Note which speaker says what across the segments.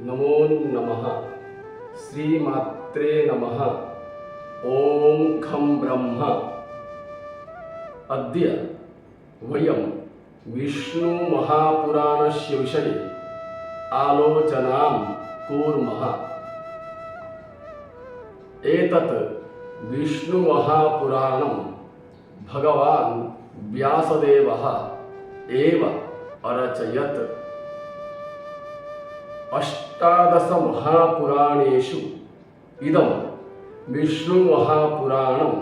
Speaker 1: नमो नमः श्रीमात्रे नमः। ओम खं ब्रह्म। अद्य वयं विष्णुमहापुराणस्य विषये आलोचनां कुर्मः। एतत् विष्णुमहापुराणं भगवान् व्यासदेवः एव अरचयत्। अष्टादश महापुराणेषु इदं विष्णुमहापुराणं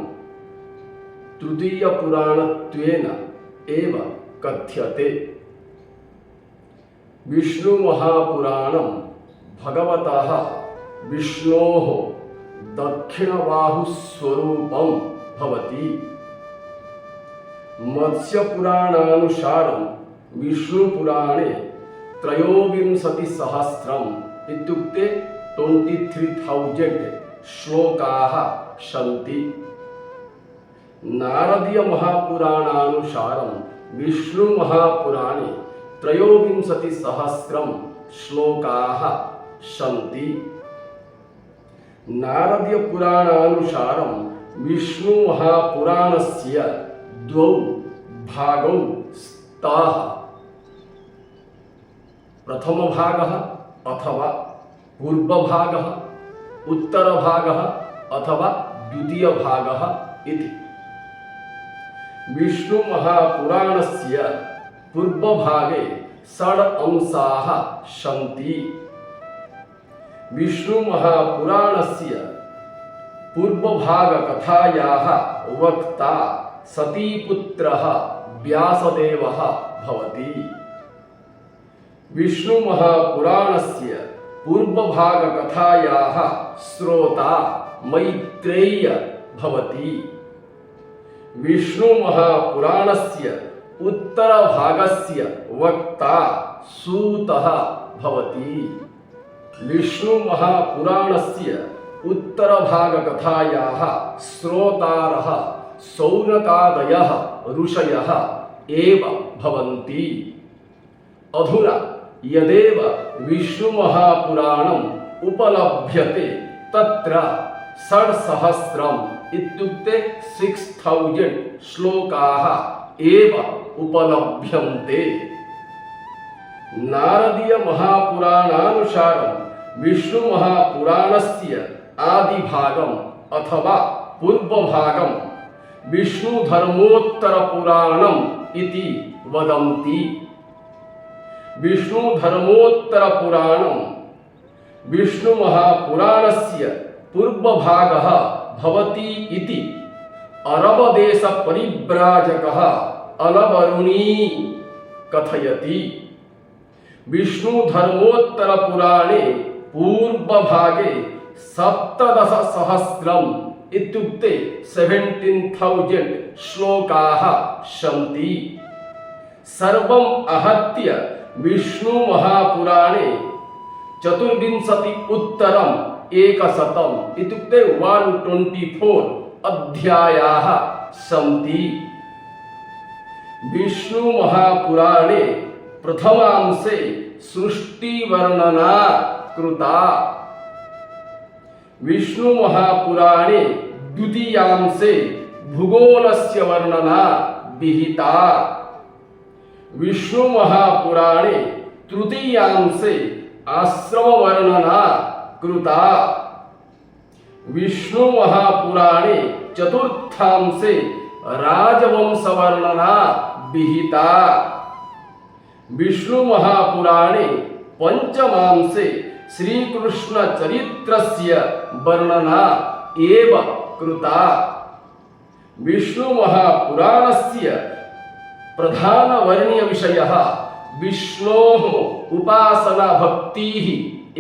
Speaker 1: तृतीयपुराणत्वेन एव कथ्यते। विष्णुमहापुराणं भगवतः विष्णोः दक्षिणबाहुस्वरूपं भवति। मत्स्यपुराणानुसारं विष्णुपुराणे त्रयोविंशतिसहस्रम् इत्युक्ते 23,000 श्लोकाः सन्ति। नारदीयमहापुराणानुसारं विष्णुमहापुराणे त्रयोविंशतिसहस्रं श्लोकाः सन्ति। नारदीयपुराणानुसारं विष्णुमहापुराणस्य द्वौ भागौ स्तः। प्रथमभागः अथवा पूर्वभागः, उत्तरभागः अथवा द्वितीयभागः इति। विष्णुमहापुराणस्य पूर्वभागे 6 अंशाः सन्ति। विष्णुमहापुराणस्य पूर्वभागकथायाः वक्ता सतीपुत्रः व्यासदेवः भवति। विष्णुमहापुराणस्य पूर्वभागकथायाः श्रोता मैत्रेयी भवति। विष्णुमहापुराणस्य उत्तरभागस्य वक्ता सूतः भवति। विष्णुमहापुराणस्य उत्तरभागकथायाः श्रोतारः शौनकादयः ऋषयः एव भवन्ति। अधुना यदेव विष्णुमहापुराणम् उपलभ्यते तत्र 6,000 इत्युक्ते 6,000 श्लोकाः एव उपलभ्यन्ते। नारदीयमहापुराणानुसारं विष्णुमहापुराणस्य आदिभागम् अथवा पूर्वभागं विष्णुधर्मोत्तरपुराणम् इति वदन्ति। विष्णुधर्मोत्तरपुराणं विष्णुमहापुराणस्य पूर्वभागः भवति इति अरबदेशपरिव्राजकः अलबरुणी कथयति। विष्णुधर्मोत्तरपुराणे पूर्वभागे 17,000 इत्युक्ते 17,000 श्लोकाः सन्ति। सर्वम् आहत्य विष्णुमहापुराणे 24 इत्युक्ते 124 अध्यायाः सन्ति। विष्णुमहापुराणे प्रथमांशे सृष्टिवर्णना कृता। विष्णुमहापुराणे द्वितीयांशे भूगोलस्य वर्णना विहिता। विष्णुमहापुराणे तृतीयांशे आश्रमवर्णना कृता। विष्णुमहापुराणे चतुर्थांशे राजवंशवर्णना विहिता। विष्णुमहापुराणे पंचमांशे श्रीकृष्णचरित्रस्य वर्णना एव कृता। विष्णुमहापुराणस्य प्रधानवर्ण्यविषयः विष्णोः उपासना भक्तिः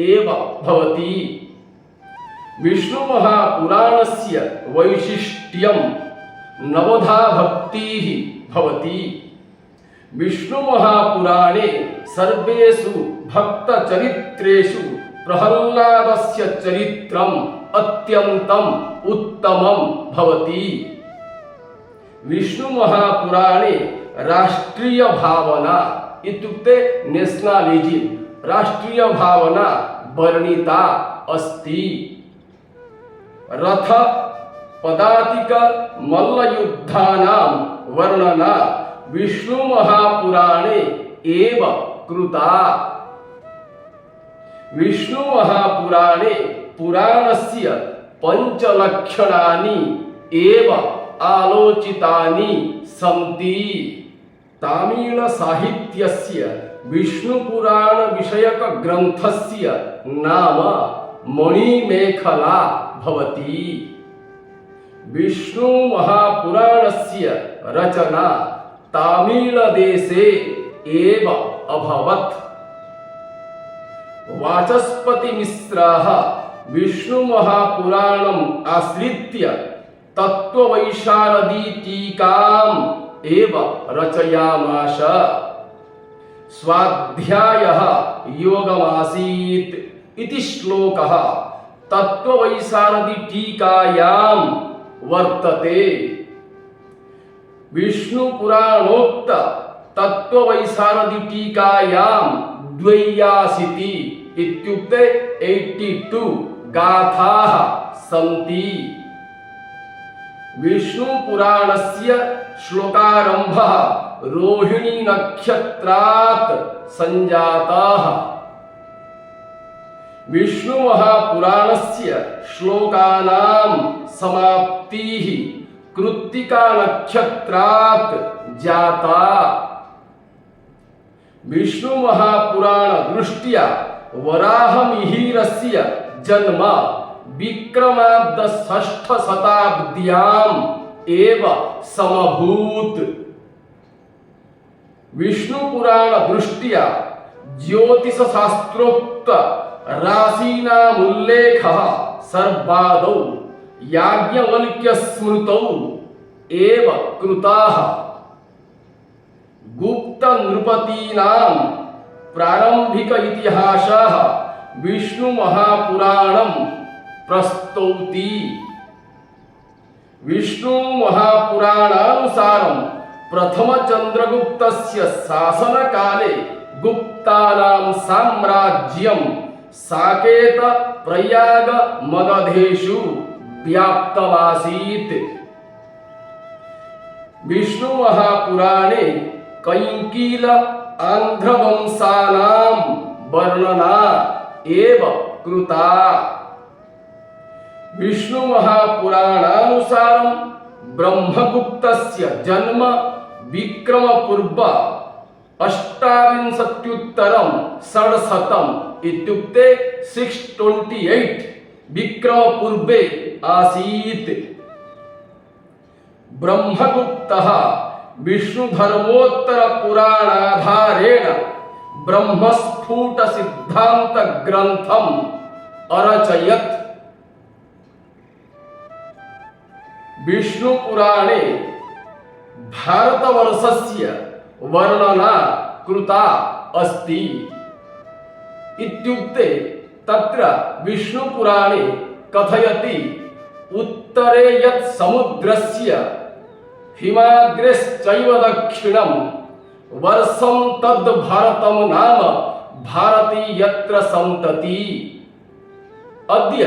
Speaker 1: एव भवति। विष्णुमहापुराणस्य वैशिष्ट्यं नवधा भक्तिः भवति। विष्णुमहापुराणे सर्वेषु भक्तचरित्रेषु प्रह्लादस्य चरित्रम् अत्यन्तम् उत्तमं भवति। विष्णुमहापुराणे राष्ट्रीय भावना इत्युक्ते नेशनलिज्म राष्ट्रीय भावना वर्णिता अस्ति। रथ पदातिक मल्लयुद्धानां वर्णना विष्णु महापुराणे एव कृता। विष्णु महापुराणे पुराणस्य पंचलक्षणानि एव आलोचितानि सन्ति। तमिळ साहित्यस्य विष्णु पुराण विषयक ग्रंथस्य नाम मणिमेखला भवति। विष्णु महापुराणस्य रचना तमिळदेशे एव अभवत्। वाचस्पतिमिश्राः विष्णु महापुराणम् आश्रित्य तत्त्ववैशारदी टीकाम् एव रचयामास। स्वाध्यायः योगमासीत् इति श्लोकः तत्त्ववैशारदी टीकायां वर्तते। विष्णु पुराणोक्त तत्त्ववैशारदी टीकायां द्वय्याशीति इत्युक्ते 82 गाथाः सन्ति। विष्णु पुराणस्य श्लोकारम्भः रोहिणी नक्षत्रात् संजातः। विष्णु महापुराणस्य श्लोकानां समाप्तिः कृत्तिका नक्षत्रात् जाता। विष्णु महापुराण दृष्ट्या वराहमिहिरस्य जन्म विक्रमाब्द 6ठ शताब्द्याम् एव समभूत्। विष्णु पुराण दृष्ट्या ज्योतिष शास्त्रोक्त राशीनाम् उल्लेखः सर्वादौ याज्ञवल्क्य स्मृतौ एव कृताः। गुप्त नृपतीनां प्रारंभिक इतिहासः विष्णु महापुराणं प्रस्तौति। विष्णु महापुराणानुसारं प्रथम चंद्रगुप्तस्य शासनकाले गुप्तानां साम्राज्यं साकेत प्रयाग मगधेषु व्याप्तमासीत्। विष्णु महापुराणे कैंकील आंध्रवंशानां वर्णना एव कृता। विष्णु महापुराणानुसारं ब्रह्मगुप्तस्य जन्म विक्रम पूर्व 68 इत्युक्ते 628 विक्रम पूर्वे आसीत्। ब्रह्मगुप्तः विष्णु धर्मोत्तर पुराणाधारेण ब्रह्मस्फुट सिद्धांत ग्रंथम् अरचयत्। विष्णु पुराणे भारतवर्षस्य वर्णना कृता अस्ति। इत्युक्ते तत्र विष्णु पुराणे कथयति उत्तरे यत् समुद्रस्य हिमाग्रेश्चैव दक्षिणं वर्षं तद् भारतं नाम भारती यत्र सन्तति। अद्य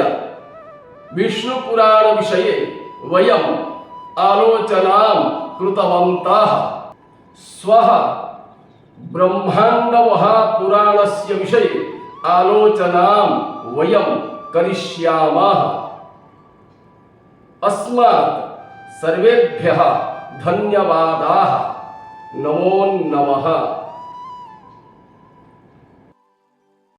Speaker 1: विष्णु पुराण विषये वयम् आलोचनां कृतवन्तः। श्वः ब्रह्मांड महापुराणस्य विषये आलोचनां वयं करिष्यामः। अस्मात् सर्वेभ्यः धन्यवादाः। नमो नमः।